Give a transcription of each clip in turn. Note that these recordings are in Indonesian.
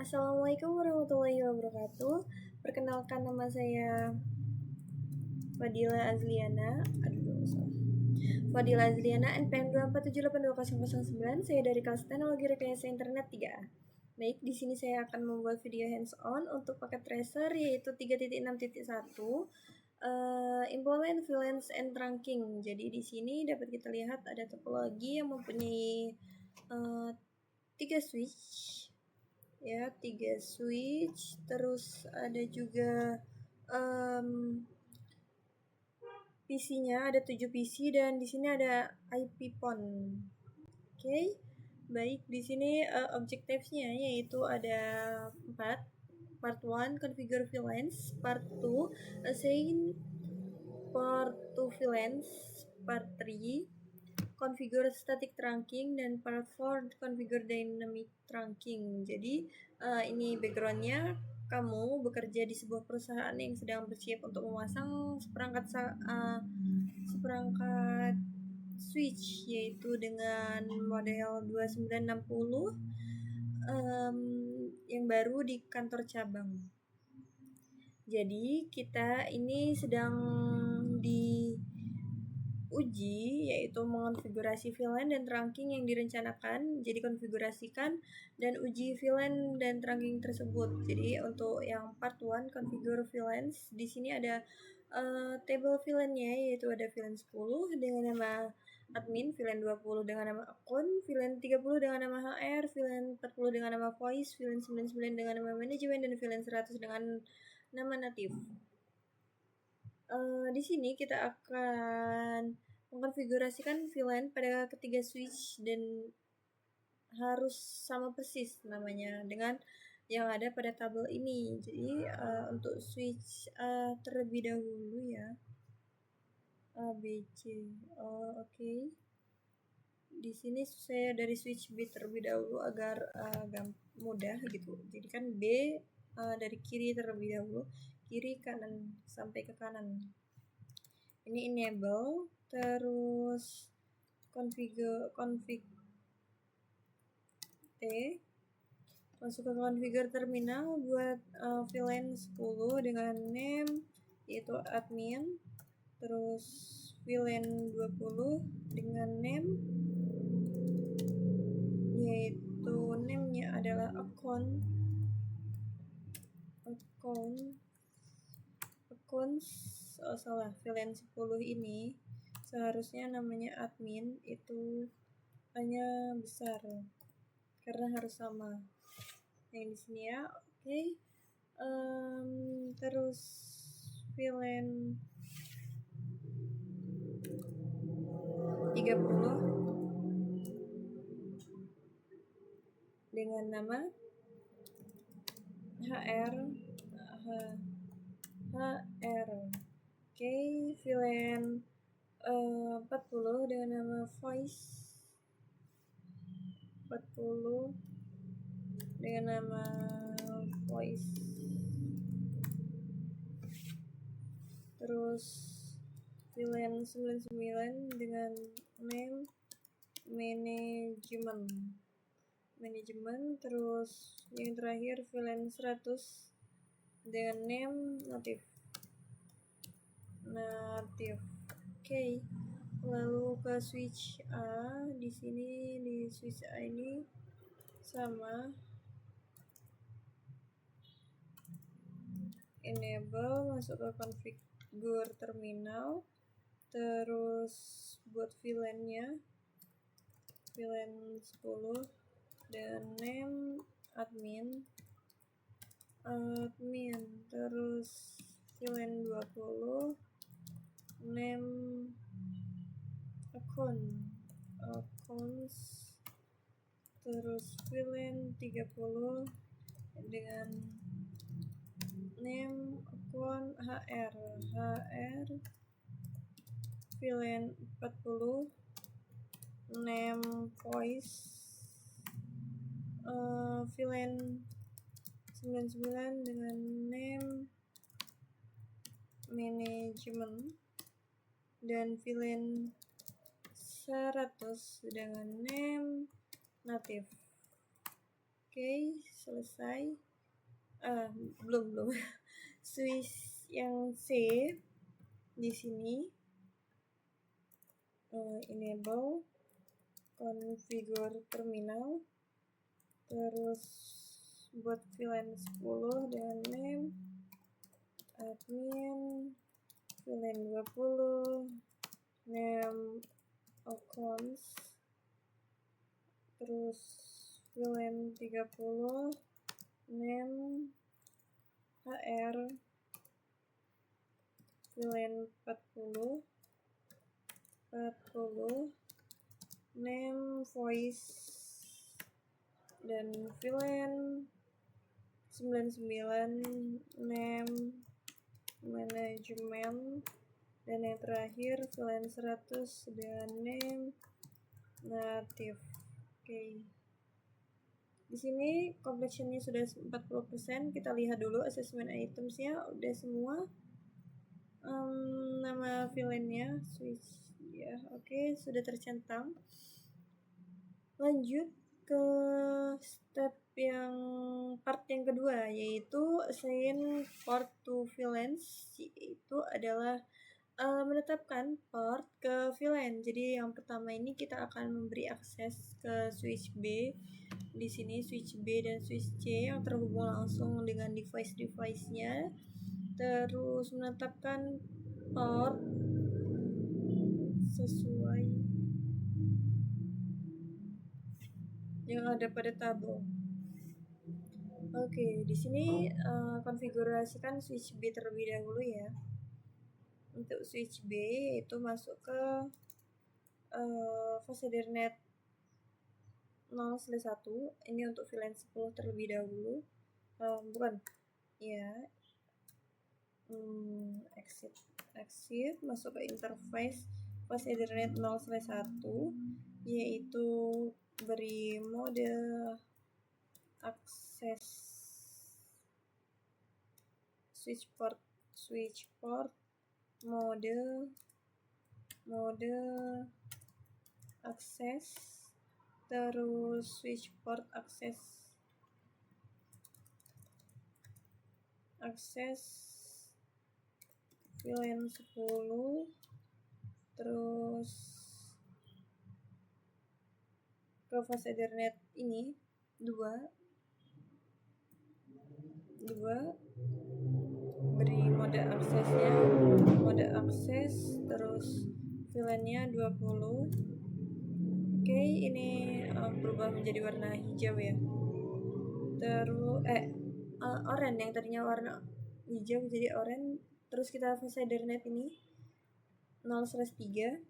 Assalamualaikum warahmatullahi wabarakatuh. Perkenalkan, nama saya Fadila Azliana. Fadila Azliana, NPM 247820009. Saya dari kelas Teknologi Rekayasa Internet 3A. Baik, di sini saya akan membuat video hands-on untuk paket tracer yaitu 3.6.1 implement VLANs and trunking. Jadi di sini dapat kita lihat ada topologi yang mempunyai 3 switch. Ya, 3 switch, terus ada juga PC-nya, ada 7 PC, dan di sini ada IP PON. Oke. Baik, di sini objectives-nya yaitu ada 4. Part 1, configure VLANs. Part 2, assign part 2 VLANs. Part 3, configure static trunking, dan part 4 configure dynamic trunking. Jadi ini backgroundnya, kamu bekerja di sebuah perusahaan yang sedang bersiap untuk memasang seperangkat switch yaitu dengan model 2960 yang baru di kantor cabang. Jadi kita ini sedang uji yaitu mengonfigurasi VLAN dan trunking yang direncanakan. Jadi konfigurasikan dan uji VLAN dan trunking tersebut. Jadi untuk yang part 1 configure VLANs, di sini ada table VLAN-nya yaitu ada VLAN 10 dengan nama admin, VLAN 20 dengan nama akun, VLAN 30 dengan nama HR, VLAN 40 dengan nama voice, VLAN 99 dengan nama manajemen, dan VLAN 100 dengan nama native. Di sini kita akan mengkonfigurasikan VLAN pada ketiga switch dan harus sama persis namanya dengan yang ada pada tabel ini. Jadi untuk switch A terlebih dahulu ya, A, B, C. Oke. Di sini saya dari switch B terlebih dahulu agar mudah gitu. Jadi kan B dari kiri terlebih dahulu, kiri kanan sampai ke kanan. Ini enable, terus config T, masuk ke configure terminal buat VLAN 10 dengan name yaitu admin, terus VLAN 20 dengan name yaitu name-nya adalah account salah, VLAN 10 ini seharusnya namanya admin, itu hanya besar karena harus sama yang di sini ya. Oke. Terus VLAN 30 dengan nama HR. Oke, VLAN 40 dengan nama voice, 40 dengan nama voice, terus VLAN 99 dengan name manajemen, terus yang terakhir VLAN 100 dengan name native. Oke. Lalu ke switch A, di sini di switch A ini sama enable, masuk ke configure terminal, terus buat VLAN-nya VLAN 10 dan name admin, terus VLAN 20 name accounts, terus VLAN 30 dengan name account HR, VLAN 40 name voice, VLAN 99 dengan name manajemen, dan VLAN 100 dengan name native. Oke, selesai. Belum. Switch yang C di sini enable configure terminal, terus buat VLAN 10 dengan name admin, VLAN 20, name accounts, terus VLAN 30, name HR, VLAN 40, name voice, dan VLAN 99, name manajemen, dan yang terakhir VLAN 100 dan name native. Oke. Di sini completionnya sudah 40%. Kita lihat dulu assessment itemsnya udah semua. Nama VLAN-nya switch ya. Oke, sudah tercentang. Lanjut ke step yang part yang kedua, yaitu assign port to VLANs, yaitu adalah menetapkan port ke VLAN. Jadi yang pertama ini kita akan memberi akses ke switch B. Di sini switch B dan switch C yang terhubung langsung dengan device-nya. Terus menetapkan port sesuai yang ada pada tabel. Oke, di sini konfigurasikan switch B terlebih dahulu ya. Untuk switch B itu masuk ke fase Ethernet 0/1. Ini untuk VLAN 10 terlebih dahulu. Exit masuk ke interface fase Ethernet 0/1, yaitu beri mode akses switch port mode akses, terus switch port akses VLAN 10, terus ke fase Ethernet ini 2 beri mode akses, terus VLAN-nya 20. Oke, ini berubah menjadi warna hijau ya. Terus oranye, yang tadinya warna hijau jadi oranye. Terus kita fase Ethernet ini 0/3.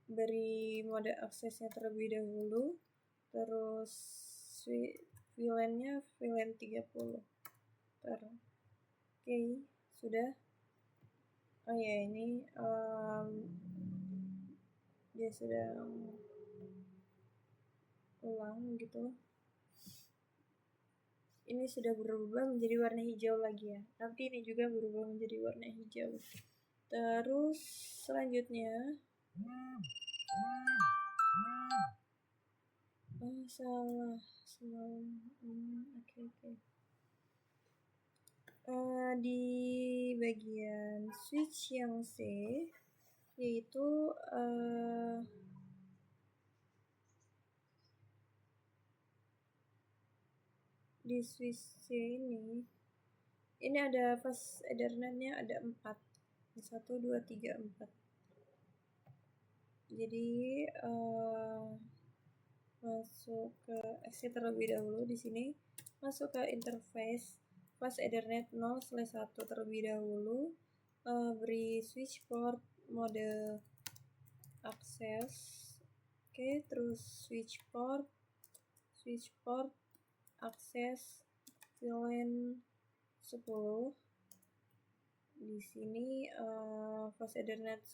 Beri mode aksesnya terlebih dahulu, terus VLAN-nya VLAN 30. Oke, sudah. Oh ya, ini dia sudah ulang gitu. Ini sudah berubah menjadi warna hijau lagi ya. Nanti ini juga berubah menjadi warna hijau. Terus selanjutnya salah oke. Di bagian switch yang C, yaitu di switch C ini ada fase Ethernet-nya ada 4. 1, 2, 3, 4. Jadi masuk ke exit terlebih dahulu. Di sini masuk ke interface fase Ethernet 0/1 terlebih dahulu. Beri switch port mode akses. Oke, terus switch port akses VLAN 10. Di sini fase Ethernet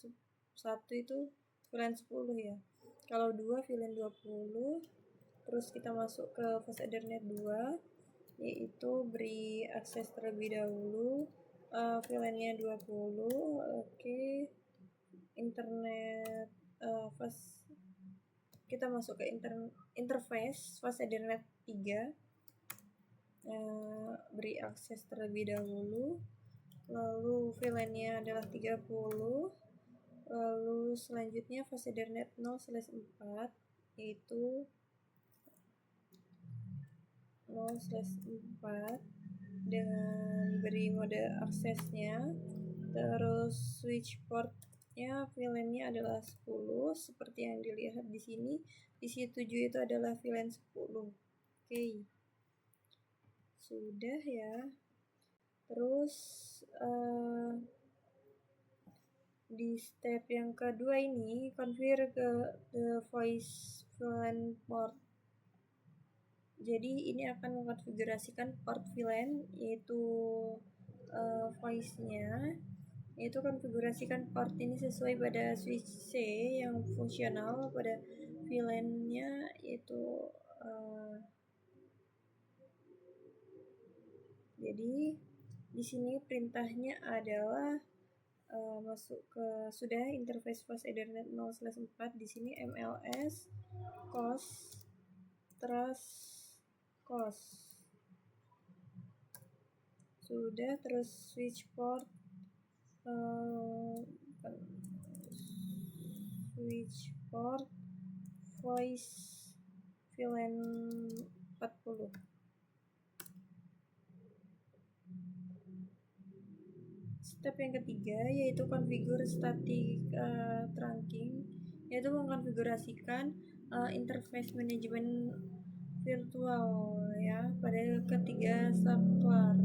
1 itu VLAN 10 ya. Kalau 2 VLAN 20. Terus kita masuk ke fase Ethernet 2, yaitu beri akses terlebih dahulu VLAN-nya 20. Oke. internet kita masuk ke interface fast Ethernet 3, beri akses terlebih dahulu, lalu VLAN-nya adalah 30, lalu selanjutnya fast Ethernet 0/4 yaitu 0/4 dengan beri mode aksesnya. Terus switch portnya VLAN-nya adalah 10 seperti yang dilihat di sini. Isi 7 itu adalah VLAN 10. Oke. Sudah ya. Terus di step yang kedua ini configure ke voice VLAN port. Jadi ini akan mengkonfigurasikan port VLAN yaitu voice-nya, yaitu konfigurasikan port ini sesuai pada switch C yang fungsional pada VLAN-nya, yaitu jadi di sini perintahnya adalah masuk ke interface fast Ethernet 0/4. Di sini MLS cos sudah. Terus switch port voice VLAN 40. Step yang ketiga yaitu configure static trunking, yaitu mengkonfigurasikan interface manajemen virtual ya pada ketiga subclar.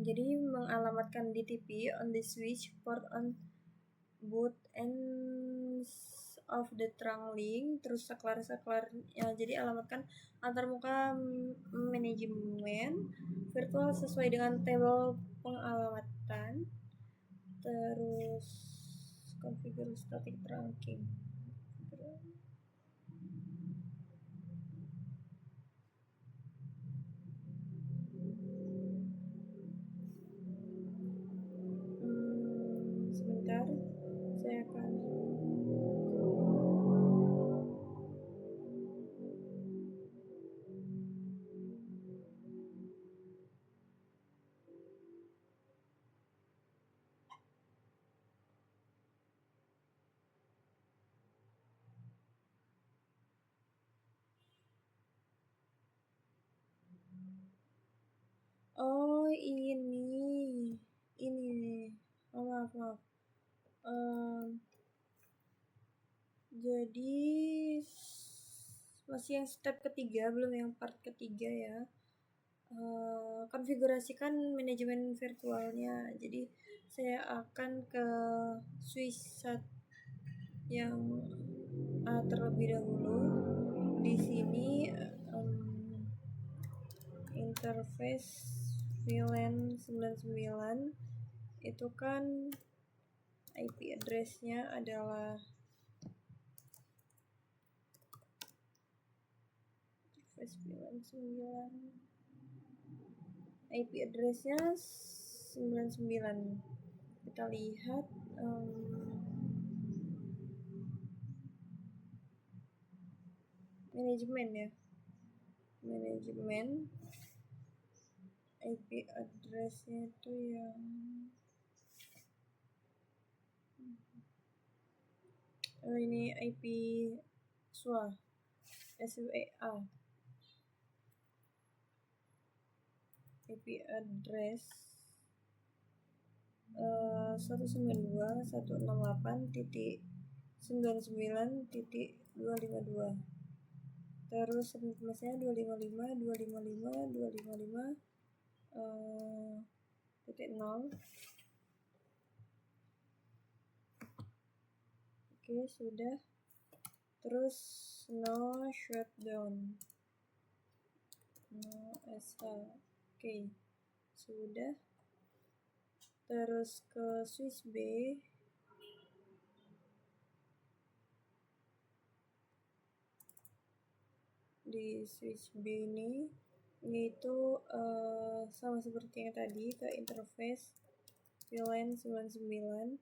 Jadi mengalamatkan DTP on the switch port on both ends of the trunk link. Terus saklar ya, jadi alamatkan antarmuka manajemen virtual sesuai dengan tabel pengalamatan. Terus configure static trunking. Sebentar, saya akan maaf. Jadi masih yang step ketiga, belum yang part ketiga ya. Konfigurasikan manajemen virtualnya. Jadi saya akan ke switch set yang terlebih dahulu. Di sini interface VLAN 99 itu kan IP address-nya adalah interface VLAN 9, IP address-nya 99. Kita lihat manajemen IP address-nya itu yang ini IP SWA IP address 192.168.99.252. terus subnetnya 255.255.255.0. Oke, sudah. Terus no shutdown, no SH. Oke, sudah. Terus ke switch B. Di switch B ini yaitu sama seperti yang tadi, ke interface VLAN 99,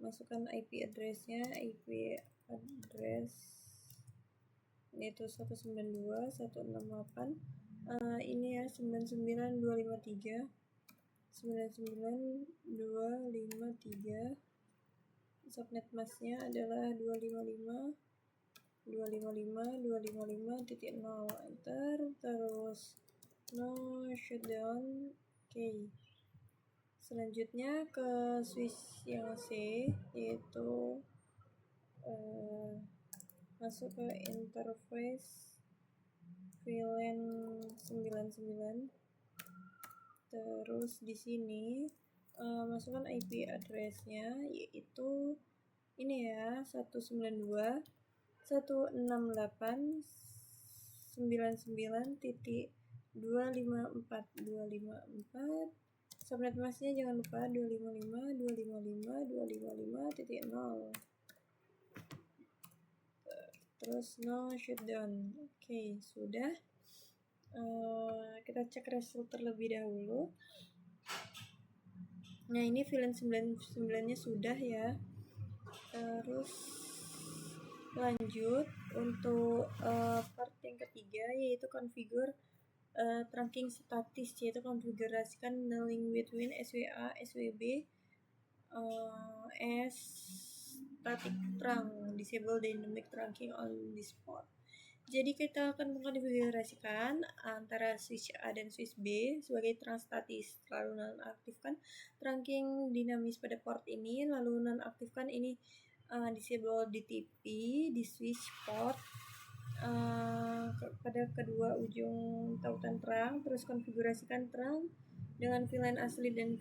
masukkan IP address-nya, IP address yaitu 192.168, ini ya 99253, 99253, subnet masknya adalah 255.255.255.0, enter, terus no shutdown. Oke. Selanjutnya ke switch yang C, yaitu masuk ke interface VLAN 99. Terus di sini masukkan IP address-nya, yaitu ini ya, 192.169.254.254. Subnet masknya jangan lupa 255.255.255.0. Terus no shutdown. Oke, sudah. Kita cek result terlebih dahulu. Nah, ini VLAN 99-nya sudah ya. Terus lanjut untuk part yang ketiga, yaitu configure trunking statis, yaitu konfigurasikan nulling between SWA SWB as static trunk, disable dynamic trunking on this port. Jadi kita akan mengkonfigurasikan antara switch A dan switch B sebagai trunk statis, lalu nonaktifkan trunking dinamis pada port ini, lalu nonaktifkan ini disable DTP di switch port pada kedua ujung tautan terang. Terus konfigurasikan terang dengan VLAN asli dan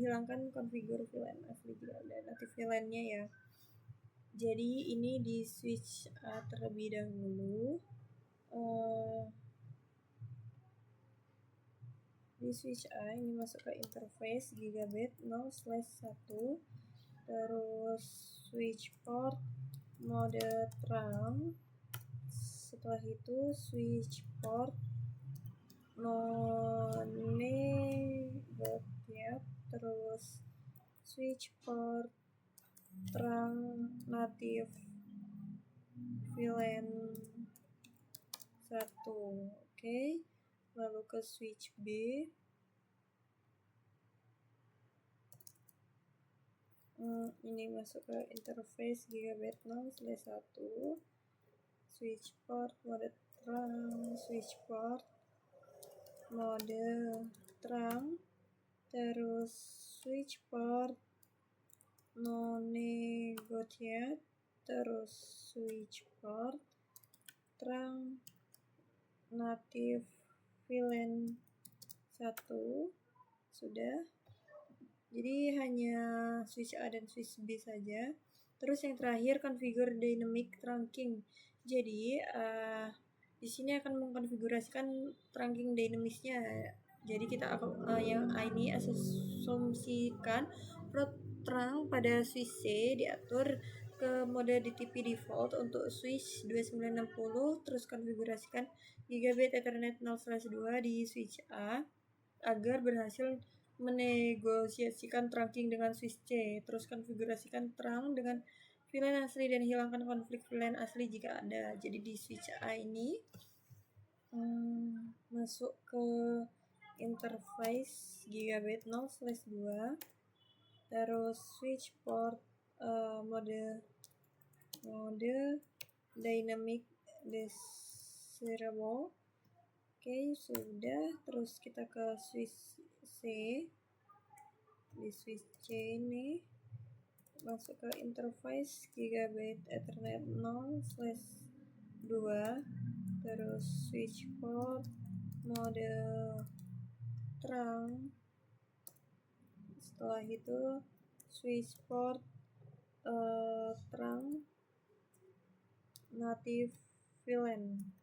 hilangkan konfigur VLAN asli dan aktif VLAN-nya ya. Jadi ini di switch A terlebih dahulu. Di switch A ini masuk ke interface gigabit 0/1, terus switch port mode terang. Setelah itu switch port non-negatif, terus switch port terang natif VLAN 1. Oke. Lalu ke switch B. Ini masuk ke interface gigabit 0/1, switch port mode terang, switch port mode terang, terus switch port non-negatif, terus switch port terang natif VLAN 1. Sudah. Jadi hanya switch A dan switch B saja. Terus yang terakhir configure dynamic trunking. Jadi di sini akan mengkonfigurasikan trunking dynamisnya. Jadi kita akan yang ini asumsikan plot trunk pada switch C diatur ke mode DTP default untuk switch 2960, terus konfigurasikan gigabit Ethernet 0/2 di switch A agar berhasil menegosiasikan trunking dengan switch C. Terus konfigurasikan trunk dengan VLAN asli dan hilangkan konflik VLAN asli jika ada. Jadi di switch A ini masuk ke interface gigabit 0/2, terus switch port mode dynamic desirable. Oke, sudah. Terus kita ke switch C. Di switch C ini masuk ke interface gigabit Ethernet 0/2, terus switch port mode terang. Setelah itu switch port terang natif VLAN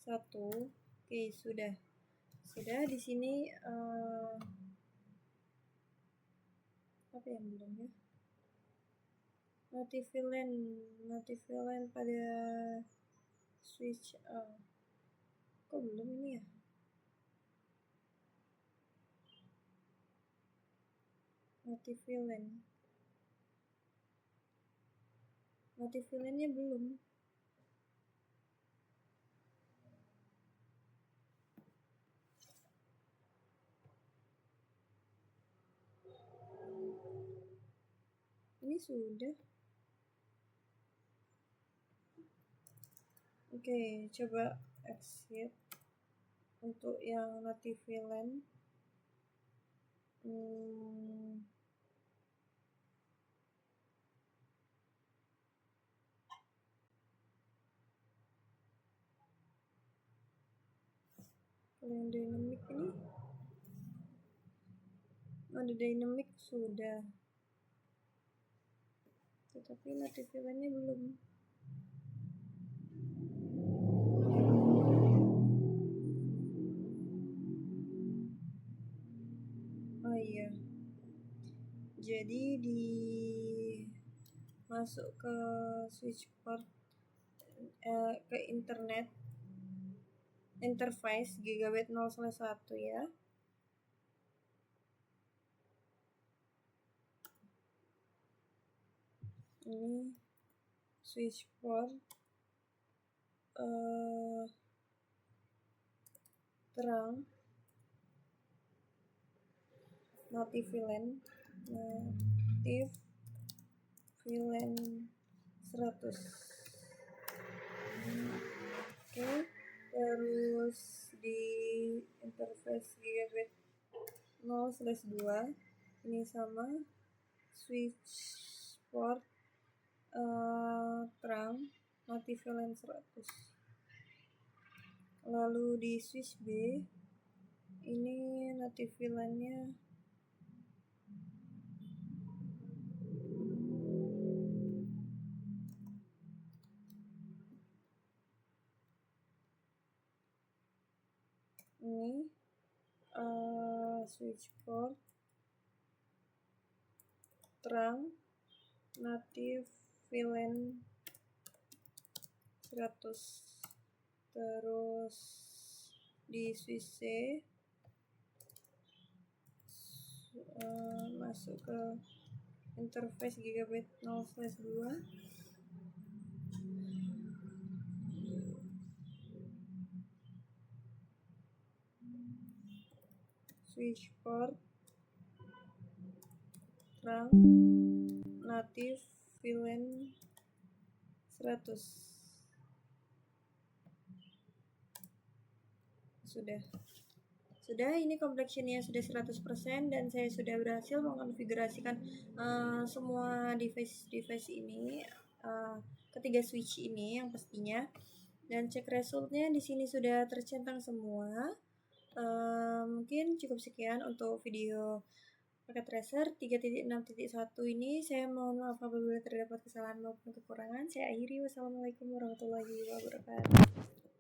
1. Oke, sudah di sini apa yang belum ya? Natif VLAN pada switch A. Kok belum ini ya? Motif villainnya belum. Ini sudah. Oke, coba exit untuk yang native villain. Kalau yang dynamic ini ada dynamic sudah, tetapi native villainnya belum. Oh iya, jadi di masuk ke switch port ke internet interface gigabit 0/1 ya. Ini switch port terang native villain 100. Oke, terus di interface gigabit 0/2 ini sama switch port terang native villain 100. Lalu di switch B ini native villainnya ini switch port terang native villain 100. Terus di switch C masuk ke interface gigabit 0/2 switch port terang native villain 100. Sudah, ini complexionnya sudah 100% dan saya sudah berhasil mengkonfigurasikan semua device ini, ketiga switch ini yang pastinya, dan cek resultnya di sini sudah tercentang semua. Mungkin cukup sekian untuk video paket tracer 3.6.1 ini. Saya mohon maaf apabila terdapat kesalahan maupun kekurangan. Saya akhiri. Wassalamualaikum warahmatullahi wabarakatuh.